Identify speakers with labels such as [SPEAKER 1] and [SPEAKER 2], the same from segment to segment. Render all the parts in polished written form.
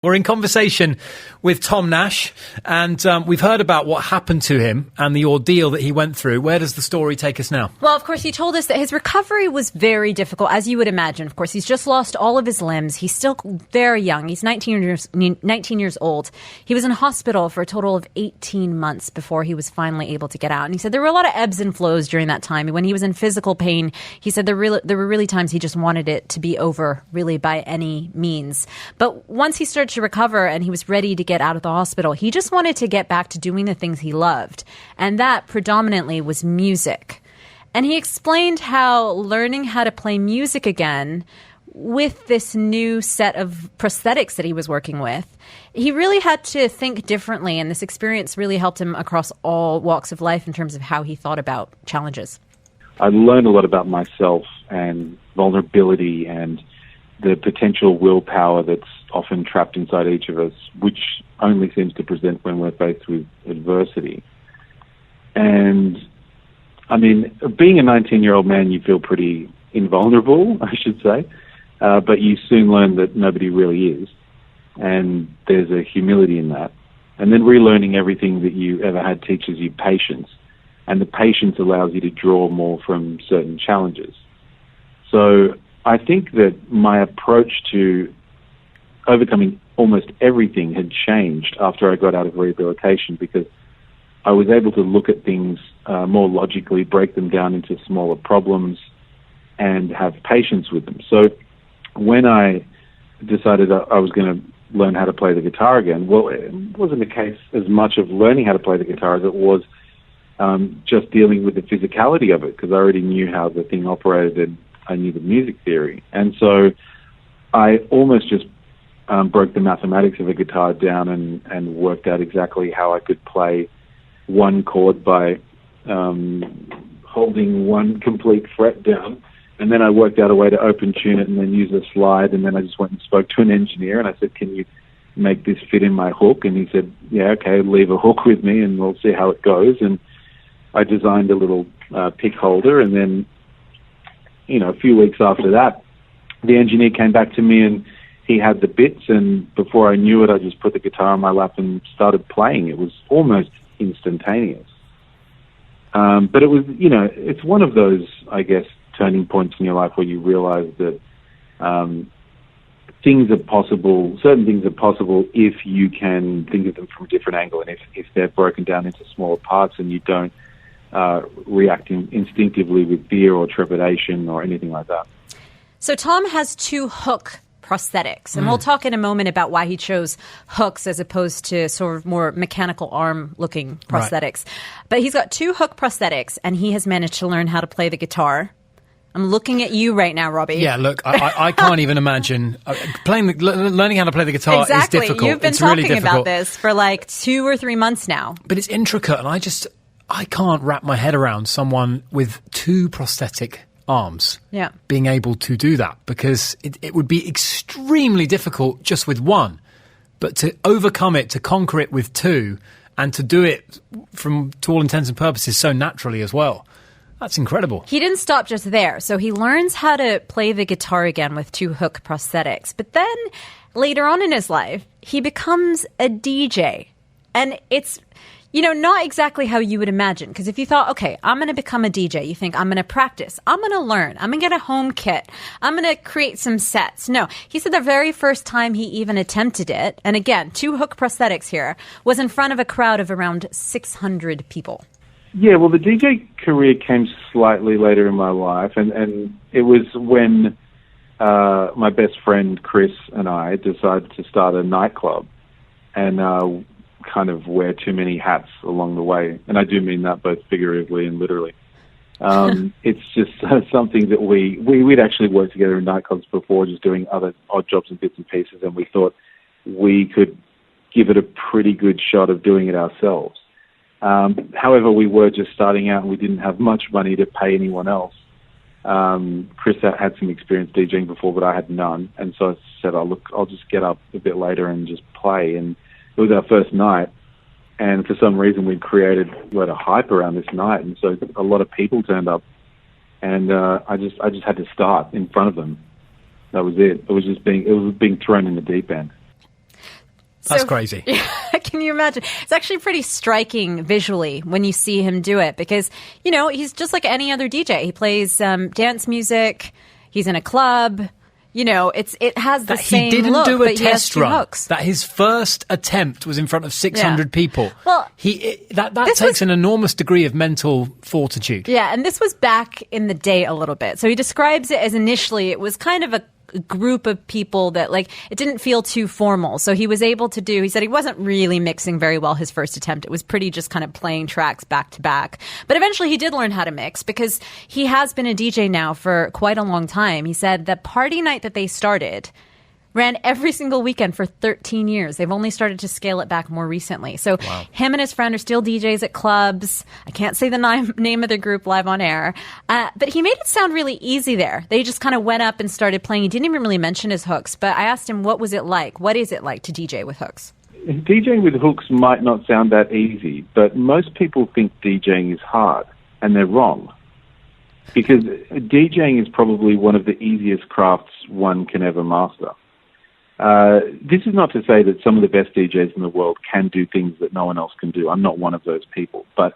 [SPEAKER 1] We're in conversation with Tom Nash, and we've heard about what happened to him and the ordeal that he went through. Where does the story take us now?
[SPEAKER 2] Well, of course, he told us that his recovery was very difficult, as you would imagine. Of course, he's just lost all of his limbs. He's still very young. He's 19 years old. He was in hospital for a total of 18 months before he was finally able to get out. And he said there were a lot of ebbs and flows during that time. When he was in physical pain, he said there were really times he just wanted it to be over, really, by any means. But once he started to recover and he was ready to get out of the hospital, he just wanted to get back to doing the things he loved. And that predominantly was music. And he explained how learning how to play music again with this new set of prosthetics that he was working with, he really had to think differently. And this experience really helped him across all walks of life in terms of how he thought about challenges.
[SPEAKER 3] I learned a lot about myself and vulnerability and the potential willpower that's often trapped inside each of us, which only seems to present when we're faced with adversity. And, I mean, being a 19-year-old man, you feel pretty invulnerable, I should say, but you soon learn that nobody really is, and there's a humility in that. And then relearning everything that you ever had teaches you patience, and the patience allows you to draw more from certain challenges. So I think that my approach to overcoming almost everything had changed after I got out of rehabilitation, because I was able to look at things more logically, break them down into smaller problems, and have patience with them. So when I decided I was going to learn how to play the guitar again, well, it wasn't a case as much of learning how to play the guitar as it was just dealing with the physicality of it, because I already knew how the thing operated and I knew the music theory. And so I almost just broke the mathematics of a guitar down and worked out exactly how I could play one chord by holding one complete fret down. And then I worked out a way to open tune it and then use a slide. And then I just went and spoke to an engineer and I said, can you make this fit in my hook? And he said, yeah, okay, leave a hook with me and we'll see how it goes. And I designed a little pick holder, and then a few weeks after that, the engineer came back to me and he had the bits, and before I knew it, I just put the guitar on my lap and started playing. It was almost instantaneous. But it was, it's one of those, I guess, turning points in your life where you realize that things are possible, certain things are possible if you can think of them from a different angle, and if they're broken down into smaller parts and you don't react instinctively with fear or trepidation or anything like that.
[SPEAKER 2] So Tom has two hook prosthetics, and we'll talk in a moment about why he chose hooks as opposed to sort of more mechanical arm-looking prosthetics. Right. But he's got two hook prosthetics, and he has managed to learn how to play the guitar. I'm looking at you right now, Robbie.
[SPEAKER 1] Yeah, look, I can't even imagine. Learning how to play the guitar is difficult.
[SPEAKER 2] You've been talking about this for like 2 or 3 months now.
[SPEAKER 1] But it's intricate, and I can't wrap my head around someone with two prosthetic arms being able to do that, because it would be extremely difficult just with one. But to overcome it, to conquer it with two, and to do it to all intents and purposes so naturally as well, that's incredible. He
[SPEAKER 2] didn't stop just there. So he learns how to play the guitar again with two hook prosthetics. But then later on in his life, he becomes a DJ. And it's not exactly how you would imagine. Because if you thought, okay, I'm going to become a DJ, you think, I'm going to practice, I'm going to learn, I'm going to get a home kit, I'm going to create some sets. No, he said the very first time he even attempted it, and again, two hook prosthetics here, was in front of a crowd of around 600 people.
[SPEAKER 3] Yeah, well, the DJ career came slightly later in my life, and it was when my best friend Chris and I decided to start a nightclub and kind of wear too many hats along the way. And I do mean that both figuratively and literally. It's just something that we'd actually worked together in nightclubs before, just doing other odd jobs and bits and pieces, and we thought we could give it a pretty good shot of doing it ourselves. However, we were just starting out and we didn't have much money to pay anyone else. Chris had some experience DJing before, but I had none. And so I said, I'll just get up a bit later and just play. And it was our first night. And for some reason, we'd created a lot of hype around this night. And so a lot of people turned up. And I just had to start in front of them. That was it. It was being thrown in the deep end.
[SPEAKER 1] That's crazy.
[SPEAKER 2] Can you imagine? It's actually pretty striking visually when you see him do it because, he's just like any other DJ. He plays dance music. He's in a club. It has the same
[SPEAKER 1] look. He didn't do a test run.
[SPEAKER 2] Hooks.
[SPEAKER 1] That his first attempt was in front of 600 people.
[SPEAKER 2] Well,
[SPEAKER 1] that takes an enormous degree of mental fortitude.
[SPEAKER 2] Yeah, and this was back in the day a little bit. So he describes it as initially it was kind of a group of people that it didn't feel too formal. So he was able to he said he wasn't really mixing very well his first attempt. It was pretty just kind of playing tracks back to back. But eventually he did learn how to mix because he has been a DJ now for quite a long time. He said the party night that they started ran every single weekend for 13 years. They've only started to scale it back more recently. So him and his friend are still DJs at clubs. I can't say the name of the group live on air. But he made it sound really easy there. They just kind of went up and started playing. He didn't even really mention his hooks. But I asked him, what was it like? What is it like to DJ with hooks?
[SPEAKER 3] DJing with hooks might not sound that easy, but most people think DJing is hard, and they're wrong. Because DJing is probably one of the easiest crafts one can ever master. This is not to say that some of the best DJs in the world can do things that no one else can do. I'm not one of those people. But,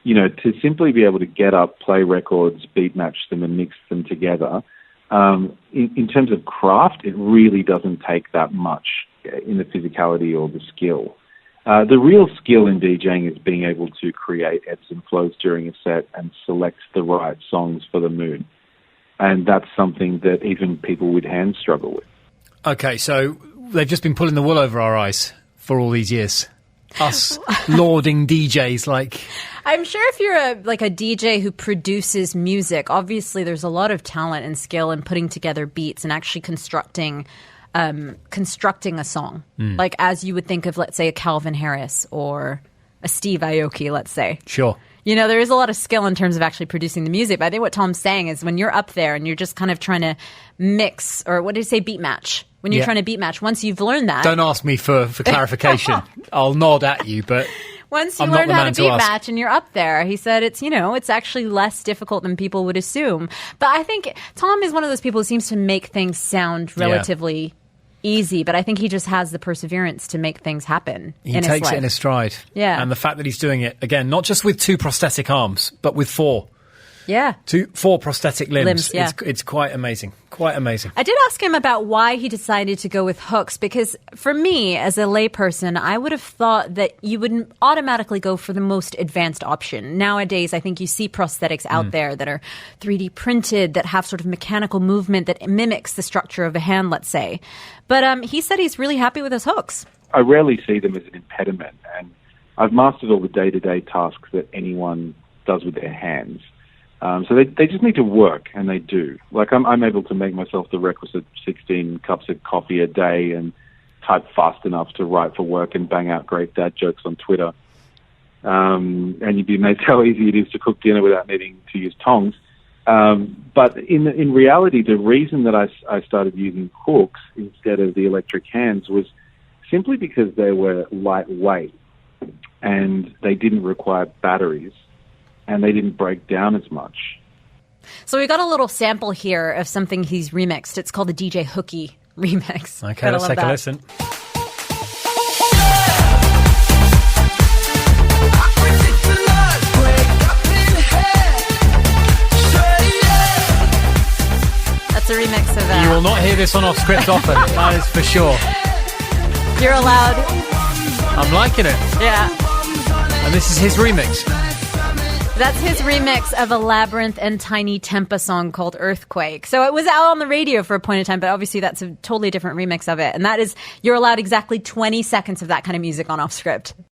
[SPEAKER 3] to simply be able to get up, play records, beat match them and mix them together, in terms of craft, it really doesn't take that much in the physicality or the skill. The real skill in DJing is being able to create ebbs and flows during a set and select the right songs for the mood. And that's something that even people with hands struggle with.
[SPEAKER 1] Okay, so they've just been pulling the wool over our eyes for all these years. Us lauding DJs like...
[SPEAKER 2] I'm sure if you're a DJ who produces music, obviously there's a lot of talent and skill in putting together beats and actually constructing a song. Like as you would think of, let's say, a Calvin Harris or a Steve Aoki, let's say.
[SPEAKER 1] Sure.
[SPEAKER 2] There is a lot of skill in terms of actually producing the music. But I think what Tom's saying is when you're up there and you're just kind of trying to mix, or what did he say, beat match? When you're trying to beat match, once you've learned that...
[SPEAKER 1] Don't ask me for clarification. I'll nod at you, but...
[SPEAKER 2] Once you learn how to beat match and you're up there, he said it's actually less difficult than people would assume. But I think Tom is one of those people who seems to make things sound relatively easy, but I think he just has the perseverance to make things happen.
[SPEAKER 1] He takes it in his stride.
[SPEAKER 2] Yeah.
[SPEAKER 1] And the fact that he's doing it, again, not just with 2 prosthetic arms, but with 4.
[SPEAKER 2] Yeah.
[SPEAKER 1] 4 prosthetic limbs.
[SPEAKER 2] Yeah.
[SPEAKER 1] It's quite amazing. Quite amazing.
[SPEAKER 2] I did ask him about why he decided to go with hooks, because for me, as a layperson, I would have thought that you would automatically go for the most advanced option. Nowadays, I think you see prosthetics out there that are 3D printed, that have sort of mechanical movement that mimics the structure of a hand, let's say. But he said he's really happy with his hooks.
[SPEAKER 3] I rarely see them as an impediment, and I've mastered all the day-to-day tasks that anyone does with their hands. So they just need to work, and they do. I'm able to make myself the requisite 16 cups of coffee a day and type fast enough to write for work and bang out great dad jokes on Twitter. And you'd be amazed how easy it is to cook dinner without needing to use tongs. But in reality, the reason that I started using hooks instead of the electric hands was simply because they were lightweight and they didn't require batteries. And they didn't break down as much.
[SPEAKER 2] So we got a little sample here of something he's remixed. It's called the DJ Hooky remix.
[SPEAKER 1] Okay, let's take a listen.
[SPEAKER 2] That's a remix of that.
[SPEAKER 1] You will not hear this on Off Script often, that is for sure.
[SPEAKER 2] You're allowed.
[SPEAKER 1] I'm liking it.
[SPEAKER 2] Yeah.
[SPEAKER 1] And this is his remix.
[SPEAKER 2] That's his remix of a Labyrinth and Tiny Tempa song called Earthquake. So it was out on the radio for a point in time, but obviously that's a totally different remix of it. And that is, you're allowed exactly 20 seconds of that kind of music on Off Script.